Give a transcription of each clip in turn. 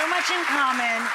so much in common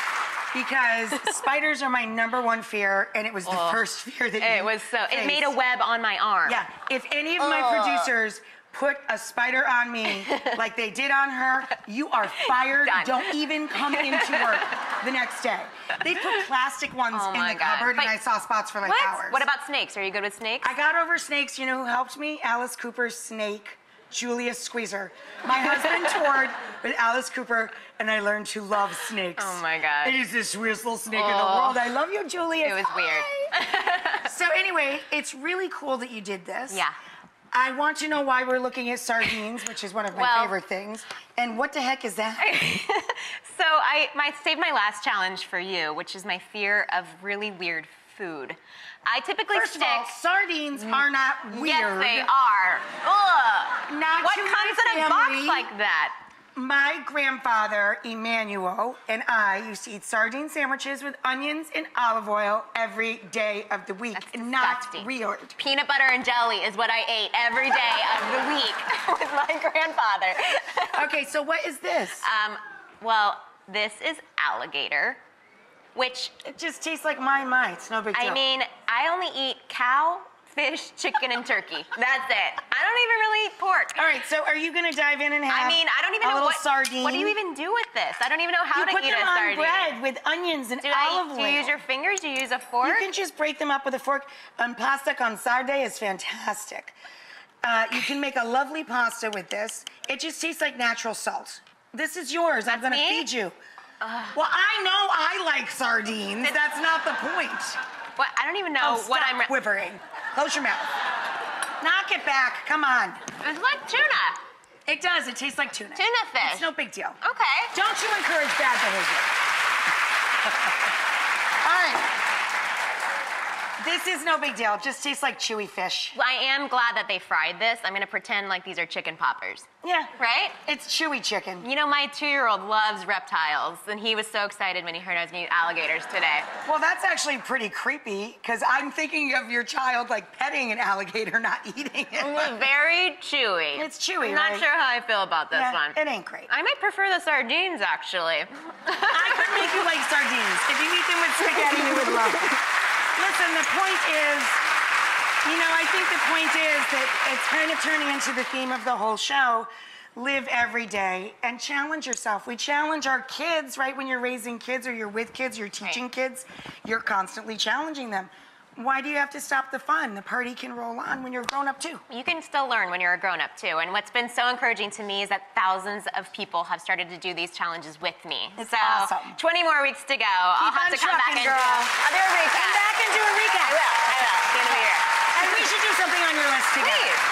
because spiders are my #1 fear, and it was the first fear that It was so... It made a web on my arm. Yeah. If any of my producers put a spider on me like they did on her, you are fired. Done. Don't even come into work the next day. They put plastic ones in the cupboard, and I saw spots for like hours. What about snakes? Are you good with snakes? I got over snakes. You know who helped me? Alice Cooper's snake, Julius Squeezer. My husband toured with Alice Cooper, and I learned to love snakes. Oh my God. It is the sweetest little snake in the world. I love you, Julius. It was weird. So anyway, it's really cool that you did this. Yeah. I want to know why we're looking at sardines, which is one of my favorite things. And what the heck is that? So I saved my last challenge for you, which is my fear of really weird food. I typically First of all, sardines are not weird. Yes, they are. Ugh. Not what to comes my in a box family. like that? My grandfather, Emmanuel, and I used to eat sardine sandwiches with onions and olive oil every day of the week. That's not disgusting. weird. Peanut butter and jelly is what I ate every day of the week with my grandfather. Okay, so what is this? Well, this is alligator, which... It just tastes like my. It's no big deal. I mean, I only eat cow, fish, chicken, and turkey. That's it. I don't even really eat pork. All right, so are you going to dive in and have I mean, I don't even a know little sardine? What do you even do with this? I don't even know how to eat a sardine. You put them on bread with onions and olive oil. Do you use your fingers? Do you use a fork? You can just break them up with a fork. Pasta con sarde is fantastic. You can make a lovely pasta with this. It just tastes like natural salt. This is yours. I'm going to feed you. Well, I know I like sardines. That's not the point. What? I don't even know what I'm... quivering. Close your mouth. Knock it back. Come on. It's like tuna. It does. It tastes like tuna. Tuna fish. It's no big deal. Okay. Don't you encourage bad behavior. All right. This is no big deal. It just tastes like chewy fish. Well, I am glad that they fried this. I'm going to pretend like these are chicken poppers. Yeah. Right? It's chewy chicken. You know, my 2-year-old loves reptiles, and he was so excited when he heard I was going to eat alligators today. Well, that's actually pretty creepy, because I'm thinking of your child, like, petting an alligator, not eating it. It's very chewy. It's chewy, I'm not sure how I feel about this one. It ain't great. I might prefer the sardines, actually. I could make you like sardines. If you eat them with spaghetti, you would love it. Listen, the point is, you know, I think the point is that it's kind of turning into the theme of the whole show. Live every day and challenge yourself. We challenge our kids, right? When you're raising kids or you're with kids, you're teaching kids, you're constantly challenging them. Why do you have to stop the fun? The party can roll on when you're a grown-up, too. You can still learn when you're a grown-up, too. And what's been so encouraging to me is that thousands of people have started to do these challenges with me. It's so, awesome. 20 more weeks to go. I'll have to come back and girl. I'll do a recap. Come back and do a recap. I will. It's the end of the year. And we should do something on your list together. Please.